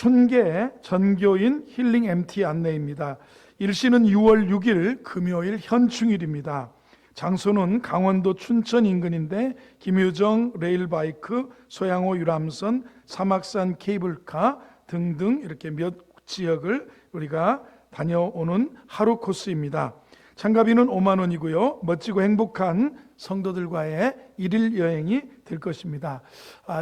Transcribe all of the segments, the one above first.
춘계 전교인 힐링 MT 안내입니다. 일시는 6월 6일 금요일 현충일입니다. 장소는 강원도 춘천 인근인데 김유정 레일바이크, 소양호 유람선, 사막산 케이블카 등등 이렇게 몇 지역을 우리가 다녀오는 하루 코스입니다. 참가비는 5만 원이고요. 멋지고 행복한 성도들과의 일일 여행이 될 것입니다.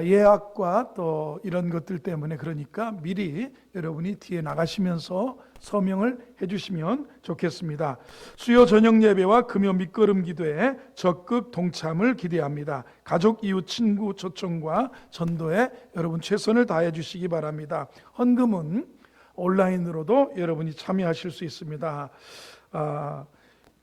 예약과 또 이런 것들 때문에 그러니까 미리 여러분이 뒤에 나가시면서 서명을 해주시면 좋겠습니다. 수요 저녁 예배와 금요 밑거름 기도에 적극 동참을 기대합니다. 가족, 이웃, 친구 초청과 전도에 여러분 최선을 다해 주시기 바랍니다. 헌금은 온라인으로도 여러분이 참여하실 수 있습니다.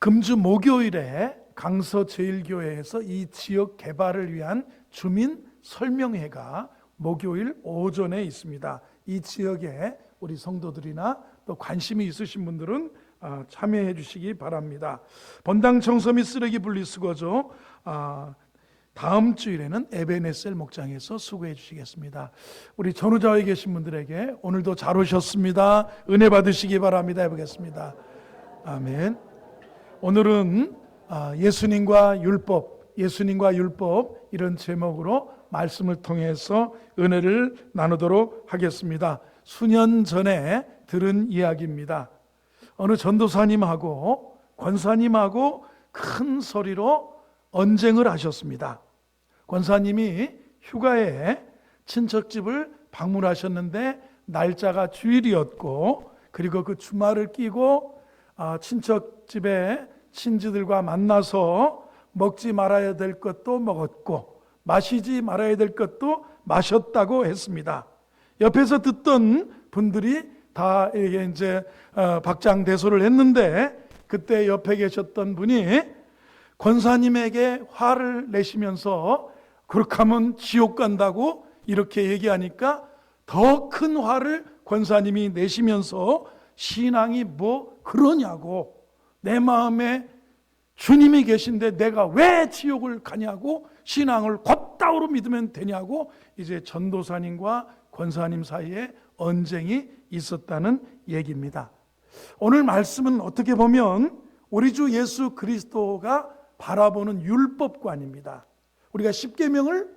금주 목요일에 강서제일교회에서 이 지역 개발을 위한 주민 설명회가 목요일 오전에 있습니다. 이 지역에 우리 성도들이나 또 관심이 있으신 분들은 참여해 주시기 바랍니다. 본당 청소 및 쓰레기 분리수거죠. 다음 주일에는 에베네셀 목장에서 수고해 주시겠습니다. 우리 전후좌우에 계신 분들에게 오늘도 잘 오셨습니다. 은혜 받으시기 바랍니다. 해보겠습니다. 아멘. 오늘은 예수님과 율법 이런 제목으로 말씀을 통해서 은혜를 나누도록 하겠습니다. 수년 전에 들은 이야기입니다. 어느 전도사님하고 권사님하고 큰 소리로 언쟁을 하셨습니다. 권사님이 휴가에 친척집을 방문하셨는데 날짜가 주일이었고, 그리고 그 주말을 끼고 친척집에 친지들과 만나서 먹지 말아야 될 것도 먹었고 마시지 말아야 될 것도 마셨다고 했습니다. 옆에서 듣던 분들이 다 이제 박장대소를 했는데, 그때 옆에 계셨던 분이 권사님에게 화를 내시면서 그렇게 하면 지옥 간다고 이렇게 얘기하니까 더 큰 화를 권사님이 내시면서 신앙이 뭐 그러냐고, 내 마음에 주님이 계신데 내가 왜 지옥을 가냐고, 신앙을 곧다우로 믿으면 되냐고, 이제 전도사님과 권사님 사이에 언쟁이 있었다는 얘기입니다. 오늘 말씀은 어떻게 보면 우리 주 예수 그리스도가 바라보는 율법관입니다. 우리가 십계명을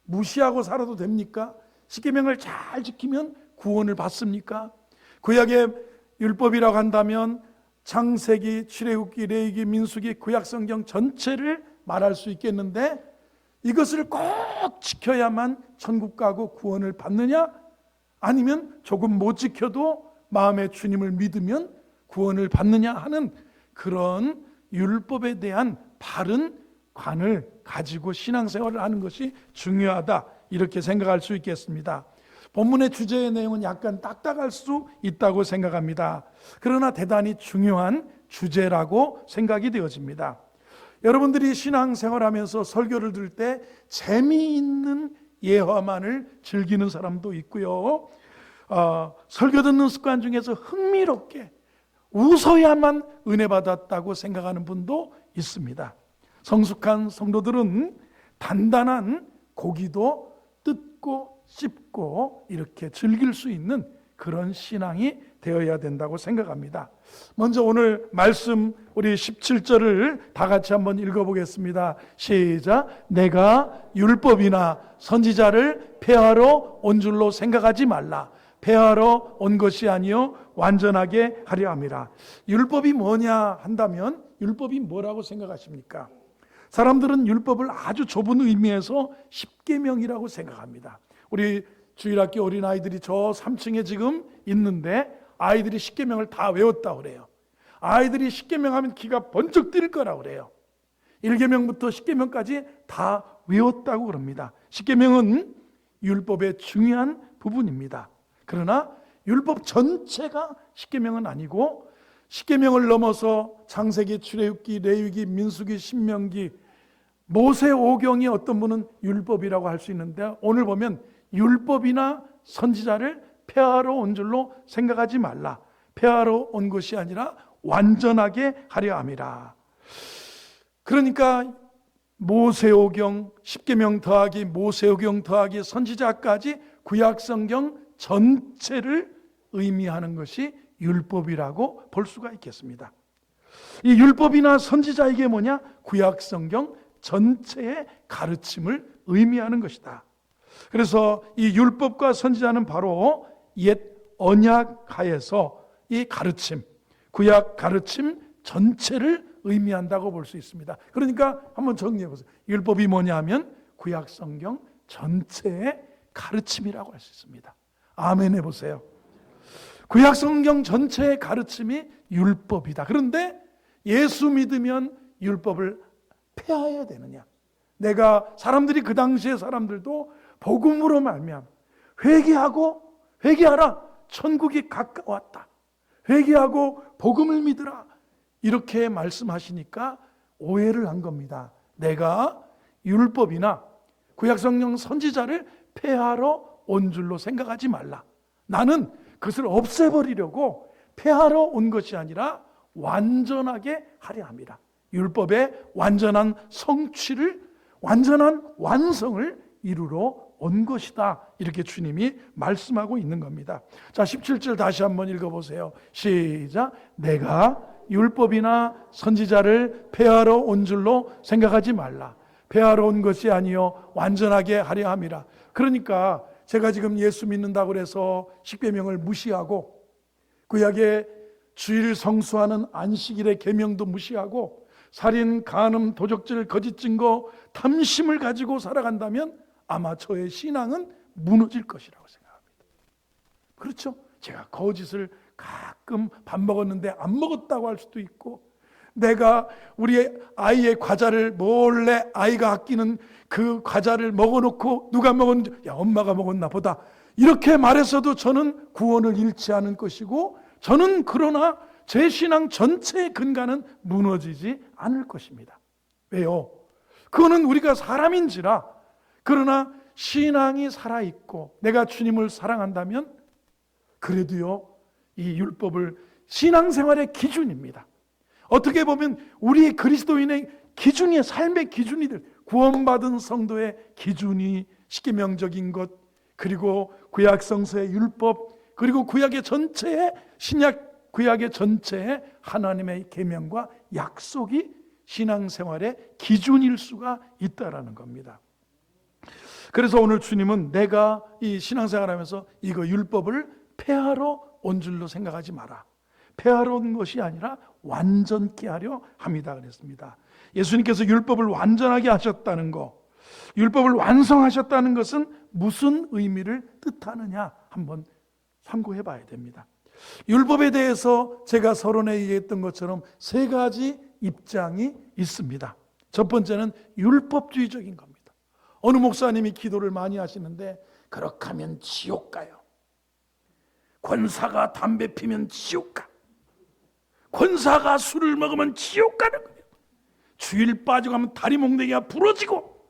무시하고 살아도 됩니까? 십계명을 잘 지키면 구원을 받습니까? 구약의 율법이라고 한다면 창세기, 출애굽기, 레위기, 민수기, 구약성경 전체를 말할 수 있겠는데, 이것을 꼭 지켜야만 천국 가고 구원을 받느냐? 아니면 조금 못 지켜도 마음에 주님을 믿으면 구원을 받느냐 하는 그런 율법에 대한 바른 관을 가지고 신앙생활을 하는 것이 중요하다, 이렇게 생각할 수 있겠습니다. 본문의 주제의 내용은 약간 딱딱할 수 있다고 생각합니다. 그러나 대단히 중요한 주제라고 생각이 되어집니다. 여러분들이 신앙생활하면서 설교를 들을 때 재미있는 예화만을 즐기는 사람도 있고요, 설교 듣는 습관 중에서 흥미롭게 웃어야만 은혜 받았다고 생각하는 분도 있습니다. 성숙한 성도들은 단단한 고기도 뜯고 씹고 이렇게 즐길 수 있는 그런 신앙이 되어야 된다고 생각합니다. 먼저 오늘 말씀 우리 17절을 다 같이 한번 읽어보겠습니다. 시작. 내가 율법이나 선지자를 폐하러 온 줄로 생각하지 말라. 폐하러 온 것이 아니요 완전하게 하려 함이라. 율법이 뭐냐 한다면 율법이 뭐라고 생각하십니까? 사람들은 율법을 아주 좁은 의미에서 십계명이라고 생각합니다. 우리 주일학교 어린아이들이 저 3층에 지금 있는데 아이들이 십계명을 다 외웠다고 그래요. 아이들이 십계명 하면 기가 번쩍 뛸 거라고 그래요. 1계명부터 10계명까지 다 외웠다고 그럽니다. 십계명은 율법의 중요한 부분입니다. 그러나 율법 전체가 십계명은 아니고, 십계명을 넘어서 창세기, 출애굽기, 레위기, 민수기, 신명기, 모세오경이 어떤 분은 율법이라고 할 수 있는데, 오늘 보면 율법이나 선지자를 폐하러 온 줄로 생각하지 말라. 폐하러 온 것이 아니라 완전하게 하려 함이라. 그러니까 모세오경, 십계명 더하기 모세오경 더하기 선지자까지 구약성경 전체를 의미하는 것이 율법이라고 볼 수가 있겠습니다. 이 율법이나 선지자에게 뭐냐? 구약 성경 전체의 가르침을 의미하는 것이다. 그래서 이 율법과 선지자는 바로 옛 언약 하에서 이 가르침, 구약 가르침 전체를 의미한다고 볼 수 있습니다. 그러니까 한번 정리해 보세요. 율법이 뭐냐 하면 구약 성경 전체의 가르침이라고 할 수 있습니다. 아멘 해보세요. 구약 성경 전체의 가르침이 율법이다. 그런데 예수 믿으면 율법을 폐하여야 되느냐? 내가 사람들이 그 당시의 사람들도 복음으로 말미암아 회개하라. 천국이 가까웠다. 회개하고 복음을 믿으라. 이렇게 말씀하시니까 오해를 한 겁니다. 내가 율법이나 구약성경 선지자를 폐하러 온 줄로 생각하지 말라. 나는 그것을 없애버리려고 폐하러 온 것이 아니라 완전하게 하려 합니다. 율법의 완전한 성취를, 완전한 완성을 이루러 온 것이다. 이렇게 주님이 말씀하고 있는 겁니다. 자, 17절 다시 한번 읽어보세요. 시작. 내가 율법이나 선지자를 폐하러 온 줄로 생각하지 말라. 폐하러 온 것이 아니요 완전하게 하려 함이라. 그러니까 제가 지금 예수 믿는다고 해서 십계명을 무시하고 구약의 주일 성수하는 안식일의 계명도 무시하고 살인, 간음, 도적질, 거짓 증거, 탐심을 가지고 살아간다면 아마 저의 신앙은 무너질 것이라고 생각합니다. 그렇죠? 제가 거짓을 가끔 밥 먹었는데 안 먹었다고 할 수도 있고, 내가 우리 아이의 과자를 몰래 아이가 아끼는 그 과자를 먹어놓고 누가 먹었는지, 야 엄마가 먹었나 보다, 이렇게 말해서도 저는 구원을 잃지 않은 것이고, 저는 그러나 제 신앙 전체의 근간은 무너지지 않을 것입니다. 왜요? 그거는 우리가 사람인지라. 그러나 신앙이 살아있고 내가 주님을 사랑한다면 그래도요, 이 율법을 신앙생활의 기준입니다. 어떻게 보면 우리 그리스도인의 기준이, 삶의 구원이 될, 구원받은 성도의 기준이 십계명적인 것, 그리고 구약 성서의 율법, 그리고 구약의 전체의 신약 구약의 전체의 하나님의 계명과 약속이 신앙생활의 기준일 수가 있다라는 겁니다. 그래서 오늘 주님은 내가 이 신앙생활하면서 이거 율법을 폐하러 온 줄로 생각하지 마라. 폐하러 온 것이 아니라 완전케 하려 합니다 그랬습니다. 예수님께서 율법을 완전하게 하셨다는 것, 율법을 완성하셨다는 것은 무슨 의미를 뜻하느냐 한번 참고해 봐야 됩니다. 율법에 대해서 제가 서론에 얘기했던 것처럼 세 가지 입장이 있습니다. 첫 번째는 율법주의적인 겁니다. 어느 목사님이 기도를 많이 하시는데, 그렇게 하면 지옥 가요. 권사가 담배 피면 지옥 가. 권사가 술을 먹으면 지옥 가는 거예요. 주일 빠져가면 다리 몽둥이가 부러지고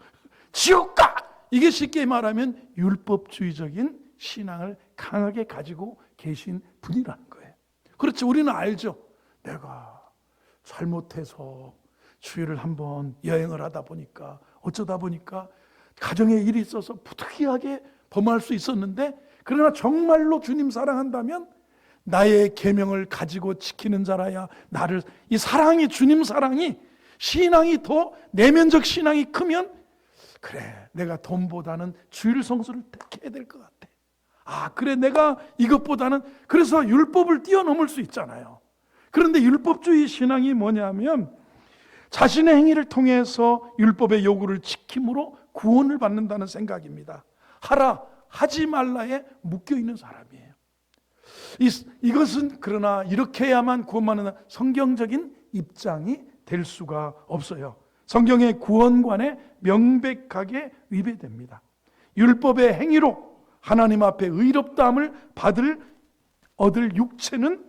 지옥 가. 이게 쉽게 말하면 율법주의적인 신앙을 강하게 가지고 계신 분이라는 거예요. 그렇죠. 우리는 알죠. 내가 잘못해서 주일을 한번 여행을 하다 보니까, 어쩌다 보니까 가정에 일이 있어서 부득이하게 범할 수 있었는데, 그러나 정말로 주님 사랑한다면 나의 계명을 가지고 지키는 자라야 나를, 이 사랑이, 주님 사랑이, 신앙이 더 내면적 신앙이 크면, 그래 내가 돈보다는 주일 성수를 택해야 될 것 같아. 그래 내가 이것보다는, 그래서 율법을 뛰어넘을 수 있잖아요. 그런데 율법주의 신앙이 뭐냐면 자신의 행위를 통해서 율법의 요구를 지킴으로 구원을 받는다는 생각입니다. 하라, 하지 말라에 묶여있는 사람이에요. 이것은 그러나 이렇게 해야만 구원받는 성경적인 입장이 될 수가 없어요. 성경의 구원관에 명백하게 위배됩니다. 율법의 행위로 하나님 앞에 의롭다함을 얻을 육체는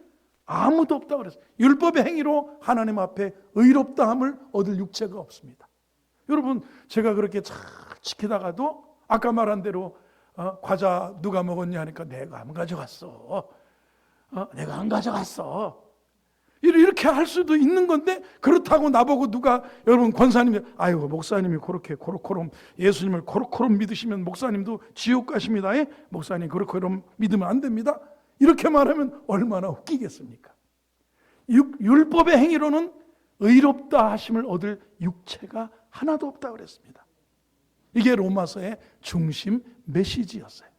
아무도 없다고 그랬어요. 율법의 행위로 하나님 앞에 의롭다함을 얻을 육체가 없습니다. 여러분, 제가 그렇게 잘 지키다가도 아까 말한 대로 과자 누가 먹었냐 하니까 내가 안 가져갔어. 내가 안 가져갔어. 이렇게 할 수도 있는 건데, 그렇다고 나보고 누가, 여러분 권사님이 아유 목사님이 그렇게 코로코롬 예수님을 코로코롬 믿으시면 목사님도 지옥 가십니다. 목사님 코로코롬 믿으면 안 됩니다. 이렇게 말하면 얼마나 웃기겠습니까? 율법의 행위로는 의롭다 하심을 얻을 육체가 하나도 없다 그랬습니다. 이게 로마서의 중심 메시지였어요.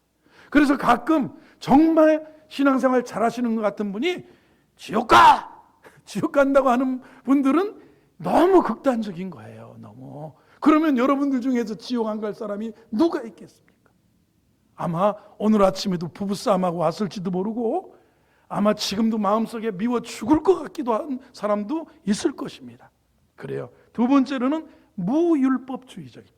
그래서 가끔 정말 신앙생활 잘하시는 것 같은 분이 지옥 간다고 하는 분들은 너무 극단적인 거예요. 너무. 그러면 여러분들 중에서 지옥 안 갈 사람이 누가 있겠습니까? 아마 오늘 아침에도 부부싸움하고 왔을지도 모르고, 아마 지금도 마음속에 미워 죽을 것 같기도 한 사람도 있을 것입니다. 그래요. 두 번째로는 무율법주의적인,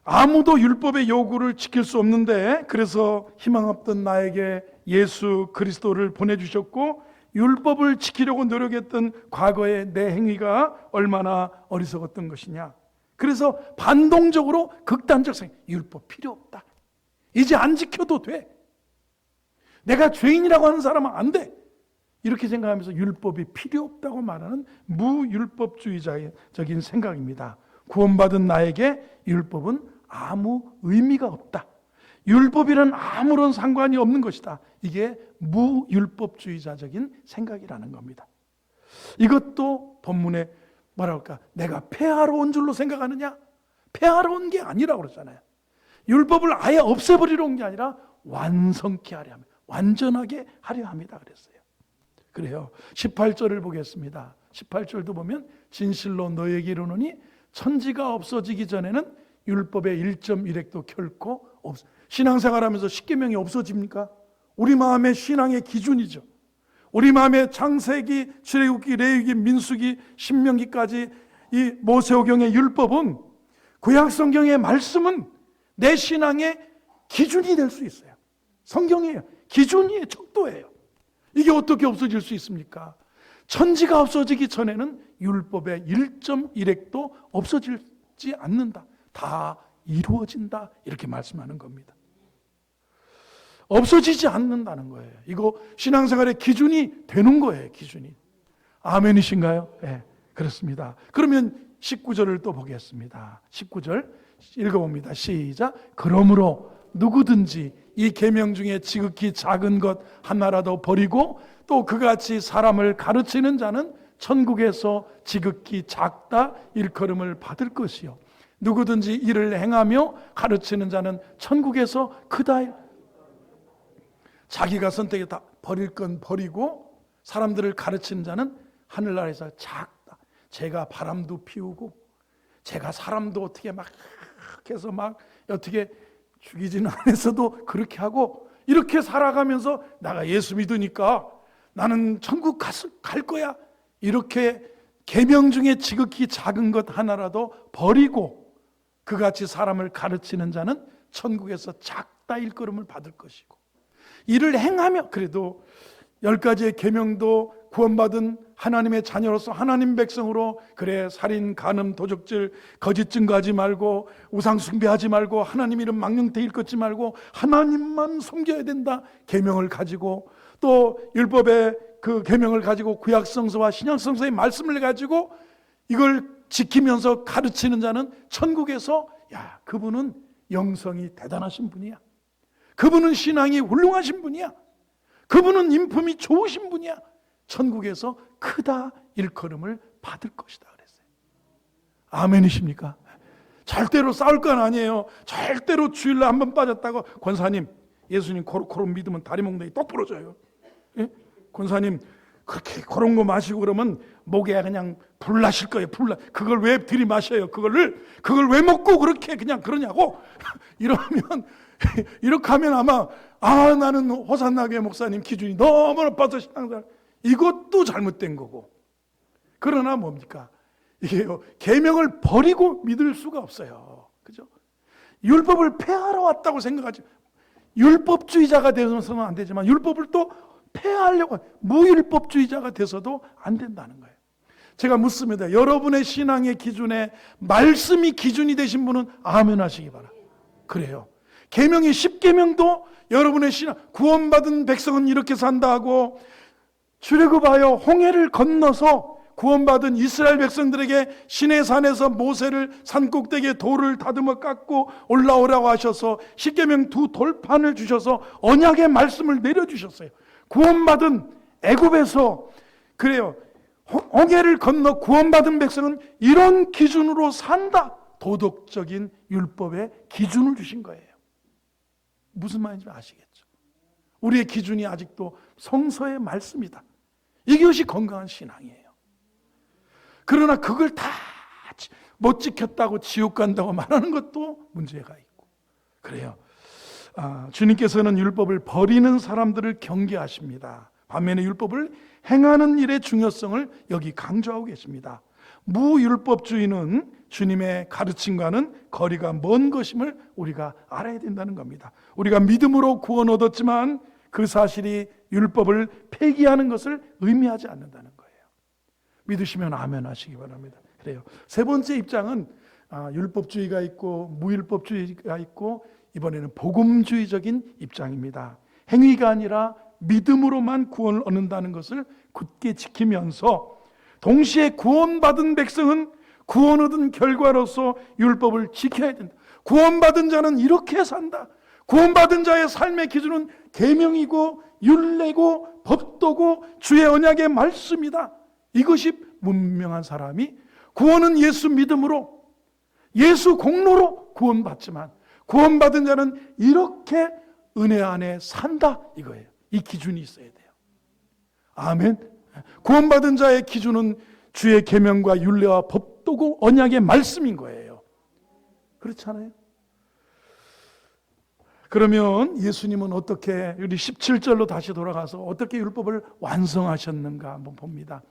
아무도 율법의 요구를 지킬 수 없는데, 그래서 희망 없던 나에게 예수 그리스도를 보내주셨고, 율법을 지키려고 노력했던 과거의 내 행위가 얼마나 어리석었던 것이냐. 그래서 반동적으로 극단적 생각, 율법 필요 없다, 이제 안 지켜도 돼, 내가 죄인이라고 하는 사람은 안 돼, 이렇게 생각하면서 율법이 필요 없다고 말하는 무율법주의적인 생각입니다. 구원받은 나에게 율법은 아무 의미가 없다, 율법이란 아무런 상관이 없는 것이다, 이게 무율법주의자적인 생각이라는 겁니다. 이것도 본문에 뭐랄까, 내가 폐하러 온 줄로 생각하느냐? 폐하러 온 게 아니라고 그러잖아요. 율법을 아예 없애버리러 온 게 아니라 완성케 하려 합니다. 완전하게 하려 합니다 그랬어요. 그래요. 18절을 보겠습니다. 18절도 보면 진실로 너에게 이르노니 천지가 없어지기 전에는 율법의 1.1획도 결코 없어. 신앙생활하면서 십계명이 없어집니까? 우리 마음의 신앙의 기준이죠. 우리 마음의 창세기, 출애굽기, 레위기, 민수기, 신명기까지 이 모세오경의 율법은, 구약성경의 말씀은 내 신앙의 기준이 될 수 있어요. 성경이에요. 기준이에요. 척도예요. 이게 어떻게 없어질 수 있습니까? 천지가 없어지기 전에는 율법의 1.1획도 없어지지 않는다, 다 이루어진다, 이렇게 말씀하는 겁니다. 없어지지 않는다는 거예요. 이거 신앙생활의 기준이 되는 거예요. 기준이. 아멘이신가요? 네, 그렇습니다. 그러면 19절을 또 보겠습니다. 19절 읽어봅니다. 시작. 그러므로 누구든지 이 계명 중에 지극히 작은 것 하나라도 버리고 또 그같이 사람을 가르치는 자는 천국에서 지극히 작다 일컬음을 받을 것이요, 누구든지 이를 행하며 가르치는 자는 천국에서 크다. 자기가 선택해 버릴 건 버리고 사람들을 가르치는 자는 하늘나라에서 작다. 제가 바람도 피우고, 제가 사람도 어떻게 막 해서 막 어떻게 죽이지는 않았어도 그렇게 하고, 이렇게 살아가면서 내가 예수 믿으니까 나는 천국 갈 거야, 이렇게 계명 중에 지극히 작은 것 하나라도 버리고 그같이 사람을 가르치는 자는 천국에서 작다 일컬음을 받을 것이고, 이를 행하며, 그래도 10가지의 계명도 구원받은 하나님의 자녀로서 하나님 백성으로, 그래 살인, 간음, 도적질, 거짓 증거하지 말고, 우상 숭배하지 말고, 하나님 이름 망령되 일컫지 말고 하나님만 섬겨야 된다, 계명을 가지고, 또 율법의 그 계명을 가지고 구약성서와 신약성서의 말씀을 가지고 이걸 지키면서 가르치는 자는 천국에서, 야, 그분은 영성이 대단하신 분이야, 그분은 신앙이 훌륭하신 분이야, 그분은 인품이 좋으신 분이야, 천국에서 크다 일컬음을 받을 것이다 그랬어요. 아멘이십니까? 절대로 싸울 건 아니에요. 절대로 주일날 한번 빠졌다고 권사님 예수님 코로코로 믿으면 다리 몽둥이 똑 부러져요. 예? 권사님 그렇게 그런 거 마시고 그러면 목에 그냥 불 나실 거예요. 그걸 왜 들이마셔요? 그걸 왜 먹고 그렇게 그냥 그러냐고. 이러면 이렇게 하면 아마 나는 호산나게 목사님 기준이 너무 높아서 신앙생활, 이것도 잘못된 거고. 그러나 뭡니까? 이게요, 계명을 버리고 믿을 수가 없어요. 그죠? 율법을 폐하러 왔다고 생각하지. 율법주의자가 되어서는 안 되지만 율법을 또 폐하려고, 무율법주의자가 돼서도 안 된다는 거예요. 제가 묻습니다. 여러분의 신앙의 기준에 말씀이 기준이 되신 분은 아멘 하시기 바랍니다. 그래요. 계명이 10계명도 여러분의 신앙, 구원받은 백성은 이렇게 산다 하고, 출애굽하여 홍해를 건너서 구원받은 이스라엘 백성들에게 시내산에서 모세를 산꼭대기에 돌을 다듬어 깎고 올라오라고 하셔서 십계명 두 돌판을 주셔서 언약의 말씀을 내려주셨어요. 구원받은 애굽에서 그래요. 홍해를 건너 구원받은 백성은 이런 기준으로 산다. 도덕적인 율법의 기준을 주신 거예요. 무슨 말인지 아시겠죠? 우리의 기준이 아직도 성서의 말씀이다. 이것이 건강한 신앙이에요. 그러나 그걸 다 못 지켰다고 지옥 간다고 말하는 것도 문제가 있고 그래요. 주님께서는 율법을 버리는 사람들을 경계하십니다. 반면에 율법을 행하는 일의 중요성을 여기 강조하고 계십니다. 무율법주의는 주님의 가르침과는 거리가 먼 것임을 우리가 알아야 된다는 겁니다. 우리가 믿음으로 구원 얻었지만 그 사실이 율법을 폐기하는 것을 의미하지 않는다는 거예요. 믿으시면 아멘 하시기 바랍니다. 그래요. 세 번째 입장은 율법주의가 있고 무율법주의가 있고 이번에는 복음주의적인 입장입니다. 행위가 아니라 믿음으로만 구원을 얻는다는 것을 굳게 지키면서 동시에 구원받은 백성은 구원 얻은 결과로서 율법을 지켜야 된다. 구원받은 자는 이렇게 산다. 구원받은 자의 삶의 기준은 계명이고 율례고 법도고 주의 언약의 말씀이다. 이것이 문명한 사람이 구원은 예수 믿음으로 예수 공로로 구원받지만 구원받은 자는 이렇게 은혜 안에 산다 이거예요. 이 기준이 있어야 돼요. 아멘. 구원받은 자의 기준은 주의 계명과 율례와 법도고 언약의 말씀인 거예요. 그렇잖아요. 그러면 예수님은 어떻게 우리 17절로 다시 돌아가서 어떻게 율법을 완성하셨는가 한번 봅니다.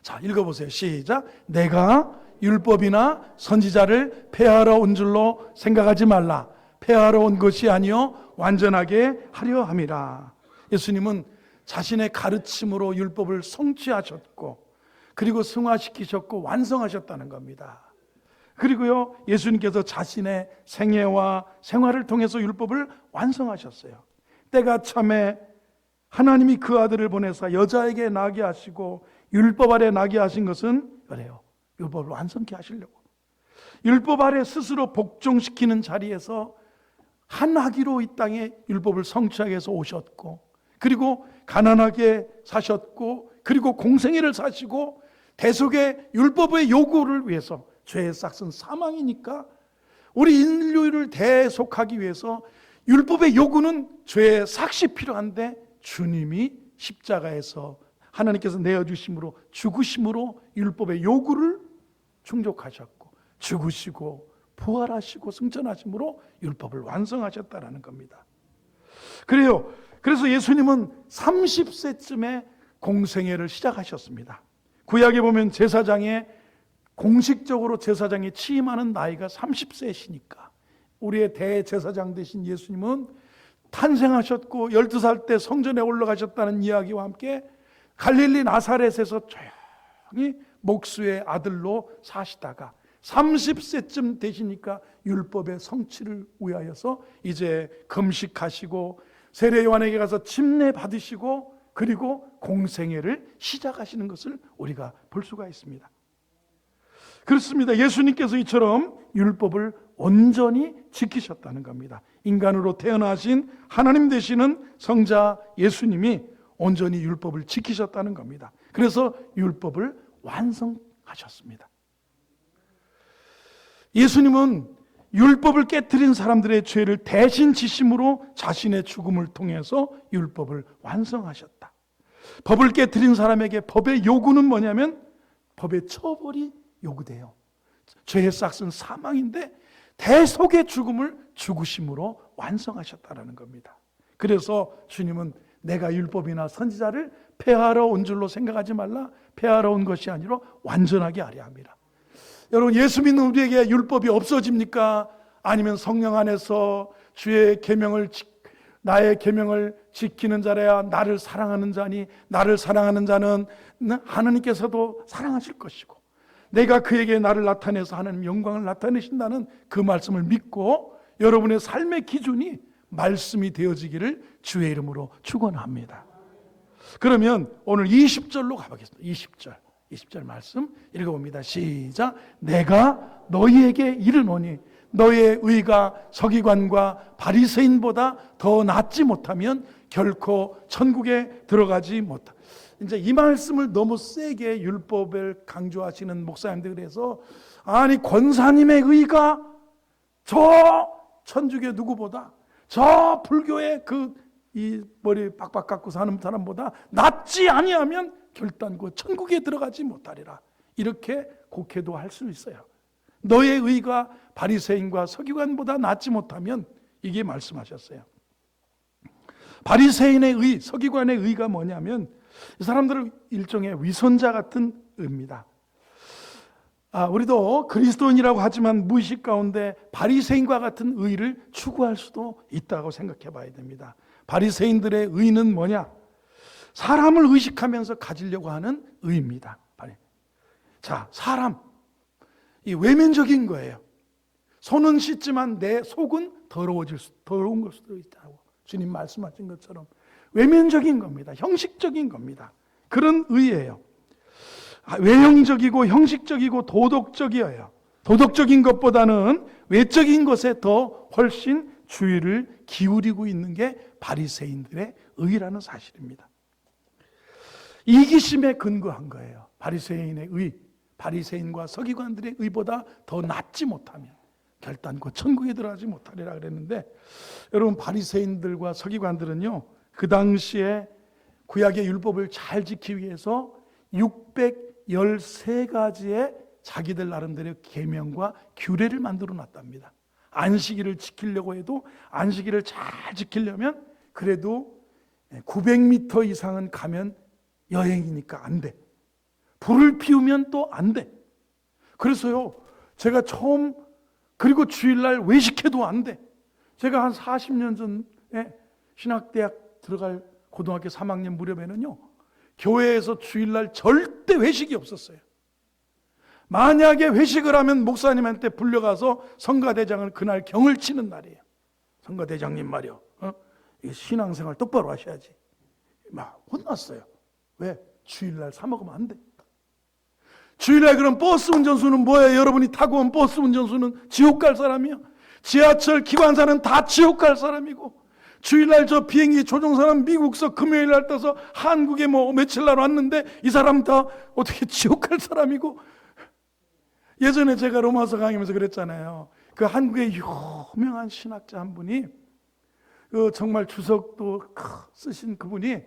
자, 읽어보세요. 시작. 내가 율법이나 선지자를 폐하러 온 줄로 생각하지 말라. 폐하러 온 것이 아니요 완전하게 하려 함이라. 예수님은 자신의 가르침으로 율법을 성취하셨고 그리고 승화시키셨고 완성하셨다는 겁니다. 그리고요, 예수님께서 자신의 생애와 생활을 통해서 율법을 완성하셨어요. 때가 참에 하나님이 그 아들을 보내사 여자에게 나게 하시고 율법 아래 나게 하신 것은 그래요. 율법을 완성케 하시려고. 율법 아래 스스로 복종시키는 자리에서 한 아기로 이 땅에 율법을 성취하기 위해서 오셨고 그리고 가난하게 사셨고 그리고 공생애를 사시고 대속의 율법의 요구를 위해서 죄의 싹은 사망이니까 우리 인류를 대속하기 위해서 율법의 요구는 죄의 삭이 필요한데 주님이 십자가에서 하나님께서 내어주심으로 죽으심으로 율법의 요구를 충족하셨고 죽으시고 부활하시고 승천하심으로 율법을 완성하셨다라는 겁니다. 그래요. 그래서 예수님은 30세쯤에 공생애를 시작하셨습니다. 구약에 보면 제사장에 공식적으로 제사장에 취임하는 나이가 30세시니까 우리의 대제사장 되신 예수님은 탄생하셨고 12살 때 성전에 올라가셨다는 이야기와 함께 갈릴리 나사렛에서 조용히 목수의 아들로 사시다가 30세쯤 되시니까 율법의 성취를 위하여서 이제 금식하시고 세례 요한에게 가서 침례 받으시고 그리고 공생애를 시작하시는 것을 우리가 볼 수가 있습니다. 그렇습니다. 예수님께서 이처럼 율법을 온전히 지키셨다는 겁니다. 인간으로 태어나신 하나님 되시는 성자 예수님이 온전히 율법을 지키셨다는 겁니다. 그래서 율법을 완성하셨습니다. 예수님은 율법을 깨뜨린 사람들의 죄를 대신 지심으로 자신의 죽음을 통해서 율법을 완성하셨다. 법을 깨뜨린 사람에게 법의 요구는 뭐냐면 법의 처벌이 요구돼요. 죄의 싹은 사망인데 대속의 죽음을 죽으심으로 완성하셨다는 겁니다. 그래서 주님은 내가 율법이나 선지자를 폐하러 온 줄로 생각하지 말라. 폐하러 온 것이 아니라 완전하게 하려 함이라. 여러분, 예수 믿는 우리에게 율법이 없어집니까? 아니면 성령 안에서 주의 계명을 나의 계명을 지키는 자라야 나를 사랑하는 자니 나를 사랑하는 자는 하나님께서도 사랑하실 것이고 내가 그에게 나를 나타내서 하나님 영광을 나타내신다는 그 말씀을 믿고 여러분의 삶의 기준이 말씀이 되어지기를 주의 이름으로 축원합니다. 그러면 오늘 20절로 가보겠습니다. 20절 말씀 읽어봅니다. 시작. 내가 너희에게 이르노니 너의 의가 서기관과 바리새인보다 더 낫지 못하면 결코 천국에 들어가지 못하. 이제 이 말씀을 너무 세게 율법을 강조하시는 목사님들, 그래서 아니 권사님의 의가 저 천주교 누구보다, 저 불교의 이 머리 빡빡 깎고 사는 사람보다 낫지 아니하면 결단코 천국에 들어가지 못하리라, 이렇게 곡해도 할 수 있어요. 너의 의가 바리새인과 서기관보다 낫지 못하면, 이게 말씀하셨어요. 바리새인의 의, 서기관의 의가 뭐냐면 이 사람들은 일종의 위선자 같은 의입니다. 우리도 그리스도인이라고 하지만 무의식 가운데 바리새인과 같은 의를 추구할 수도 있다고 생각해 봐야 됩니다. 바리새인들의 의는 뭐냐? 사람을 의식하면서 가지려고 하는 의입니다. 자, 사람, 이 외면적인 거예요. 손은 씻지만 내 속은 더러운 걸 수도 있다고 주님 말씀하신 것처럼 외면적인 겁니다. 형식적인 겁니다. 그런 의예요. 외형적이고 형식적이고 도덕적이어요. 도덕적인 것보다는 외적인 것에 더 훨씬 주의를 기울이고 있는 게 바리새인들의 의라는 사실입니다. 이기심에 근거한 거예요. 바리새인의 의, 바리새인과 서기관들의 의보다 더 낫지 못하면 결단코 천국에 들어가지 못하리라 그랬는데, 여러분 바리새인들과 서기관들은요, 그 당시에 구약의 율법을 잘 지키기 위해서 613가지의 자기들 나름대로 계명과 규례를 만들어 놨답니다. 안식일을 지키려고 해도 안식일을 잘 지키려면 그래도 900m 이상은 가면 여행이니까 안 돼. 불을 피우면 또 안 돼. 그래서요, 제가 처음, 그리고 주일날 외식해도 안 돼. 제가 한 40년 전에 신학대학 들어갈 고등학교 3학년 무렵에는요, 교회에서 주일날 절대 회식이 없었어요. 만약에 회식을 하면 목사님한테 불려가서 성가대장을 그날 경을 치는 날이에요. 성가대장님 말이요, 신앙생활 똑바로 하셔야지. 막 혼났어요. 왜? 주일날 사 먹으면 안 돼. 주일날 그럼 버스 운전수는 뭐예요? 여러분이 타고 온 버스 운전수는 지옥 갈 사람이요. 지하철 기관사는 다 지옥 갈 사람이고, 주일날 저 비행기 조종사는 미국서 금요일날 떠서 한국에 며칠 날 왔는데 이 사람 다 어떻게 지옥 갈 사람이고. 예전에 제가 로마서 강의하면서 그랬잖아요. 그 한국의 유명한 신학자 한 분이, 정말 주석도 쓰신 그분이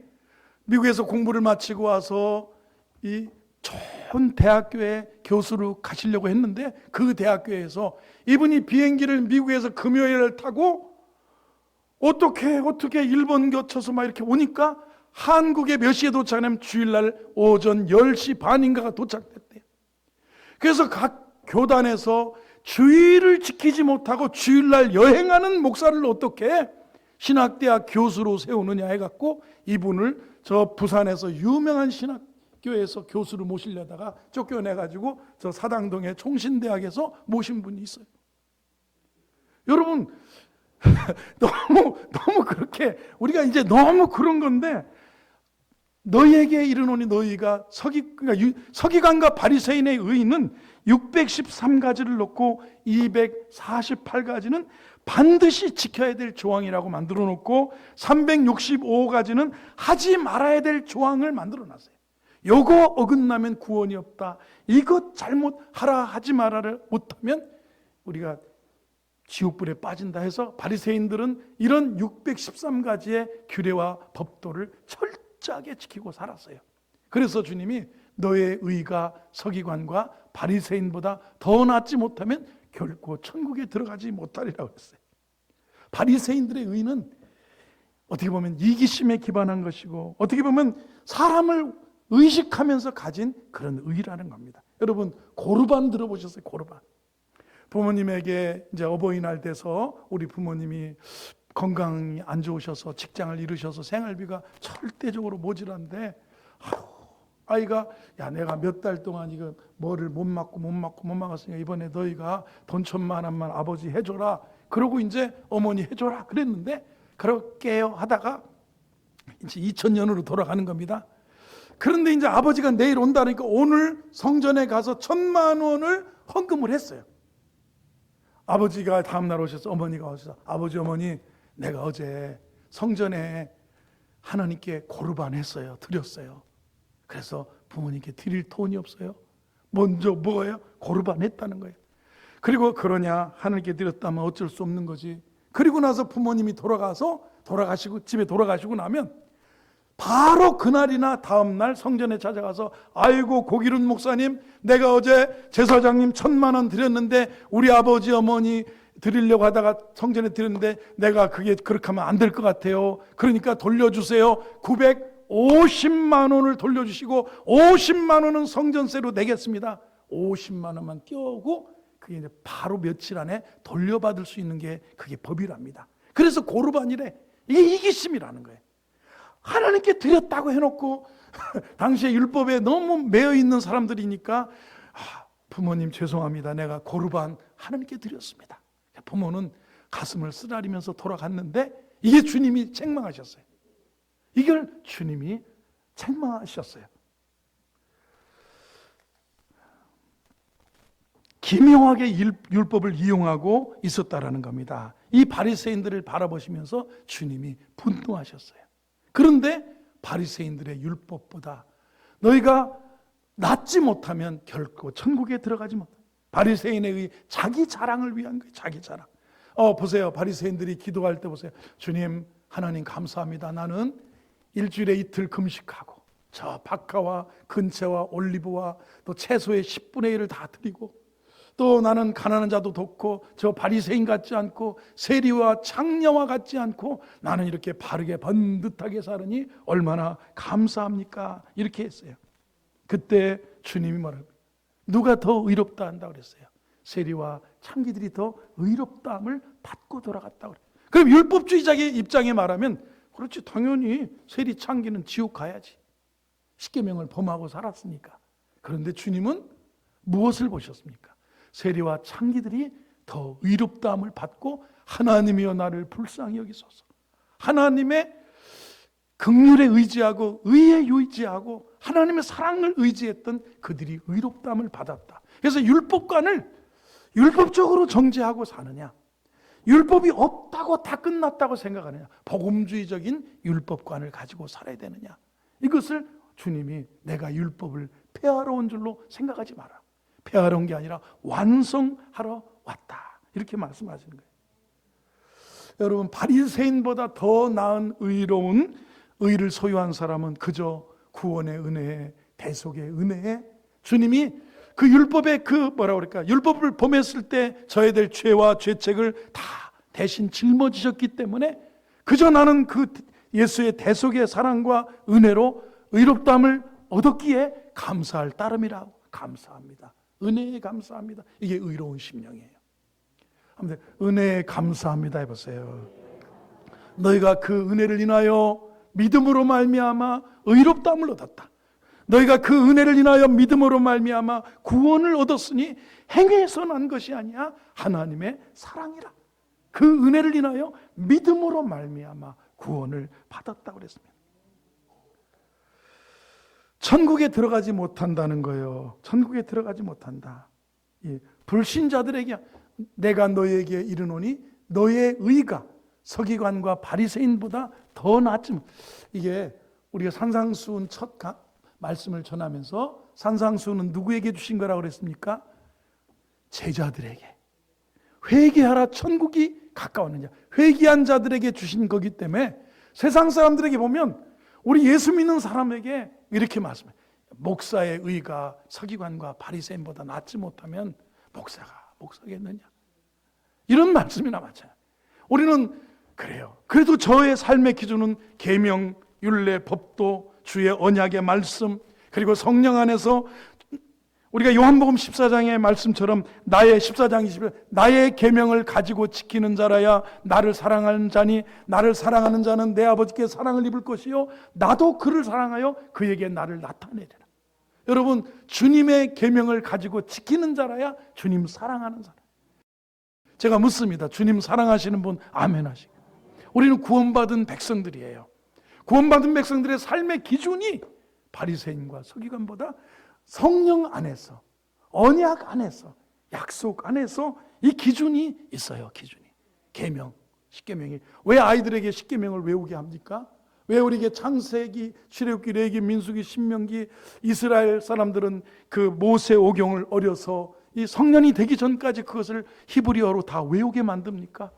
미국에서 공부를 마치고 와서 이 좋은 대학교에 교수로 가시려고 했는데, 그 대학교에서 이분이 비행기를 미국에서 금요일을 타고 어떻게 일본 거쳐서 막 이렇게 오니까 한국에 몇 시에 도착하냐면 주일날 오전 10시 반인가가 도착했대요. 그래서 각 교단에서 주일을 지키지 못하고 주일날 여행하는 목사를 어떻게 신학대학 교수로 세우느냐 해갖고 이분을 저 부산에서 유명한 신학교에서 교수를 모시려다가 쫓겨내가지고 저 사당동의 총신대학에서 모신 분이 있어요. 여러분, 너무 그렇게 우리가 이제 너무 그런 건데, 너희에게 이르노니 너희가 그러니까 서기관과 바리새인의 의는 613가지를 놓고 248가지는 반드시 지켜야 될 조항이라고 만들어 놓고 365가지는 하지 말아야 될 조항을 만들어 놨어요. 요거 어긋나면 구원이 없다. 이것 잘못하라 하지 말아를 못하면 우리가 지옥불에 빠진다 해서 바리새인들은 이런 613가지의 규례와 법도를 철저하게 지키고 살았어요. 그래서 주님이 너의 의가 서기관과 바리새인보다 더 낫지 못하면 결코 천국에 들어가지 못하리라고 했어요. 바리새인들의 의는 어떻게 보면 이기심에 기반한 것이고, 어떻게 보면 사람을 의식하면서 가진 그런 의라는 겁니다. 여러분, 고르반 들어보셨어요? 고르반. 부모님에게 이제 어버이날 돼서 우리 부모님이 건강이 안 좋으셔서 직장을 잃으셔서 생활비가 절대적으로 모자란데, 아이가 내가 몇 달 동안 이거 뭐를 못 막았으니까 이번에 너희가 돈 1,000,000원만 아버지 해줘라. 그러고 이제 어머니 해줘라 그랬는데, 그럴게요 하다가 이제 2000년으로 돌아가는 겁니다. 그런데 이제 아버지가 내일 온다니까 오늘 성전에 가서 1000만 원을 헌금을 했어요. 아버지가 다음날 오셔서 어머니가 오셔서 아버지 어머니 내가 어제 성전에 하나님께 고르반 했어요. 드렸어요. 그래서 부모님께 드릴 돈이 없어요. 먼저 뭐예요? 고르반 했다는 거예요. 그리고 그러냐 하나님께 드렸다면 어쩔 수 없는 거지. 그리고 나서 부모님이 돌아가시고 집에 돌아가시고 나면 바로 그날이나 다음날 성전에 찾아가서 아이고 고기룬 목사님 내가 어제 제사장님 1000만 원 드렸는데 우리 아버지 어머니 드리려고 하다가 성전에 드렸는데 내가 그게 그렇게 하면 안 될 것 같아요. 그러니까 돌려주세요. 950만 원을 돌려주시고 50만 원은 성전세로 내겠습니다. 50만 원만 떼오고 그게 이제 바로 며칠 안에 돌려받을 수 있는 게 그게 법이랍니다. 그래서 고르반이래. 이게 이기심이라는 거예요. 하나님께 드렸다고 해놓고 당시에 율법에 너무 매여 있는 사람들이니까 부모님 죄송합니다. 내가 고르반 하나님께 드렸습니다. 부모는 가슴을 쓰라리면서 돌아갔는데 이게 주님이 책망하셨어요. 이걸 주님이 책망하셨어요. 기묘하게 율법을 이용하고 있었다라는 겁니다. 이 바리새인들을 바라보시면서 주님이 분노하셨어요. 그런데 바리새인들의 율법보다 너희가 낫지 못하면 결코 천국에 들어가지 못한다. 바리새인의 자기 자랑을 위한 거예요. 자기 자랑. 보세요. 바리새인들이 기도할 때 보세요. 주님 하나님 감사합니다. 나는 일주일에 이틀 금식하고 저 박하와 근채와 올리브와 또 채소의 10분의 1을 다 드리고 또 나는 가난한 자도 돕고 저 바리새인 같지 않고 세리와 창녀와 같지 않고 나는 이렇게 바르게 번듯하게 살으니 얼마나 감사합니까? 이렇게 했어요. 그때 주님이 뭐라고 누가 더 의롭다 한다고 그랬어요. 세리와 창기들이 더 의롭다함을 받고 돌아갔다고 그래요. 그럼 율법주의자의 입장에 말하면 그렇지 당연히 세리 창기는 지옥 가야지. 십계명을 범하고 살았으니까. 그런데 주님은 무엇을 보셨습니까? 세리와 창기들이 더 의롭다함을 받고 하나님이여 나를 불쌍히 여기소서. 하나님의 긍휼에 의지하고 의에 의지하고 하나님의 사랑을 의지했던 그들이 의롭다함을 받았다. 그래서 율법관을 율법적으로 정죄하고 사느냐, 율법이 없다고 다 끝났다고 생각하느냐, 복음주의적인 율법관을 가지고 살아야 되느냐, 이것을 주님이 내가 율법을 폐하러 온 줄로 생각하지 마라. 폐하러 온 게 아니라 완성하러 왔다. 이렇게 말씀하시는 거예요. 여러분, 바리새인보다 더 나은 의로운 의를 소유한 사람은 그저 구원의 은혜에, 대속의 은혜에 주님이 그 율법의 율법을 범했을 때 져야 될 죄와 죄책을 다 대신 짊어지셨기 때문에 그저 나는 그 예수의 대속의 사랑과 은혜로 의롭다함을 얻었기에 감사할 따름이라고. 감사합니다. 은혜에 감사합니다. 이게 의로운 심령이에요. 아무튼 은혜에 감사합니다 해보세요. 너희가 그 은혜를 인하여 믿음으로 말미암아 의롭다함을 얻었다. 너희가 그 은혜를 인하여 믿음으로 말미암아 구원을 얻었으니 행위에서 난 것이 아니야 하나님의 사랑이라. 그 은혜를 인하여 믿음으로 말미암아 구원을 받았다고 그랬습니다. 천국에 들어가지 못한다는 거예요. 천국에 들어가지 못한다. 불신자들에게 내가 너에게 이르노니 너의 의가 서기관과 바리새인보다 더 낫지. 이게 우리가 산상수훈 첫 말씀을 전하면서 산상수훈은 누구에게 주신 거라고 그랬습니까? 제자들에게. 회개하라 천국이 가까웠느냐. 회개한 자들에게 주신 거기 때문에 세상 사람들에게 보면 우리 예수 믿는 사람에게 이렇게 말씀해요. 목사의 의가 서기관과 바리새인보다 낫지 못하면 목사가 목사겠느냐. 이런 말씀이나 마찬가지예요. 우리는 그래요. 그래도 저의 삶의 기준은 계명, 율례, 법도, 주의 언약의 말씀, 그리고 성령 안에서 우리가 요한복음 14장의 말씀처럼 나의 14장 20절 나의 계명을 가지고 지키는 자라야 나를 사랑하는 자니 나를 사랑하는 자는 내 아버지께 사랑을 입을 것이요 나도 그를 사랑하여 그에게 나를 나타내리라. 여러분, 주님의 계명을 가지고 지키는 자라야 주님 사랑하는 사람. 제가 묻습니다. 주님 사랑하시는 분 아멘 하시고. 우리는 구원받은 백성들이에요. 구원받은 백성들의 삶의 기준이 바리새인과 서기관보다 성령 안에서, 언약 안에서, 약속 안에서 이 기준이 있어요. 기준이. 계명, 십계명이. 왜 아이들에게 십계명을 외우게 합니까? 왜 우리에게 창세기, 출애굽기, 레위기, 민수기, 신명기, 이스라엘 사람들은 그 모세 오경을 어려서 이 성년이 되기 전까지 그것을 히브리어로 다 외우게 만듭니까?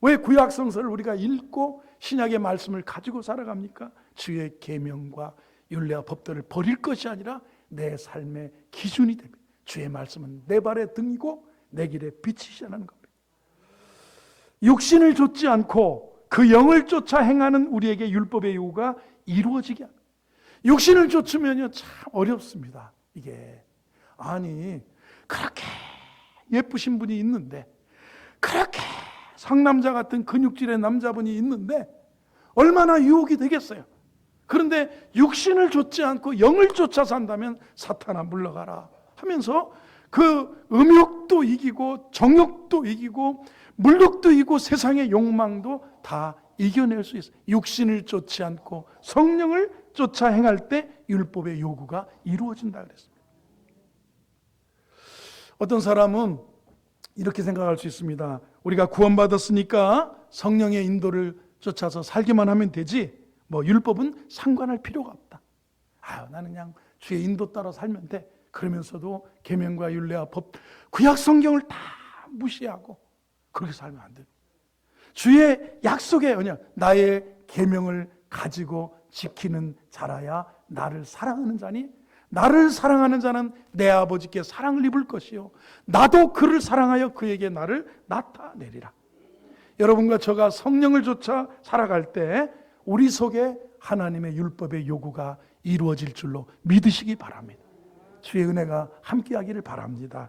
왜 구약 성서를 우리가 읽고 신약의 말씀을 가지고 살아갑니까? 주의 계명과 율례와 법도를 버릴 것이 아니라 내 삶의 기준이 됩니다. 주의 말씀은 내 발의 등이고 내 길의 빛이시라는 겁니다. 육신을 좇지 않고 그 영을 쫓아 행하는 우리에게 율법의 요구가 이루어지게 합니다. 육신을 좇으면요 참 어렵습니다. 이게 아니 그렇게 예쁘신 분이 있는데, 그렇게 상남자 같은 근육질의 남자분이 있는데 얼마나 유혹이 되겠어요. 그런데 육신을 좇지 않고 영을 쫓아 산다면 사탄아 물러가라 하면서 그 음욕도 이기고 정욕도 이기고 물욕도 이기고 세상의 욕망도 다 이겨낼 수 있어요. 육신을 쫓지 않고 성령을 쫓아 행할 때 율법의 요구가 이루어진다 그랬습니다. 어떤 사람은 이렇게 생각할 수 있습니다. 우리가 구원받았으니까 성령의 인도를 쫓아서 살기만 하면 되지, 뭐 율법은 상관할 필요가 없다. 나는 그냥 주의 인도 따라 살면 돼. 그러면서도 계명과 율례와 법, 구약 성경을 다 무시하고 그렇게 살면 안 됩니다. 주의 약속의 언약, 나의 계명을 가지고 지키는 자라야 나를 사랑하는 자니, 나를 사랑하는 자는 내 아버지께 사랑을 입을 것이요 나도 그를 사랑하여 그에게 나를 나타내리라. 여러분과 저가 성령을 쫓아 살아갈 때 우리 속에 하나님의 율법의 요구가 이루어질 줄로 믿으시기 바랍니다. 주의 은혜가 함께하기를 바랍니다.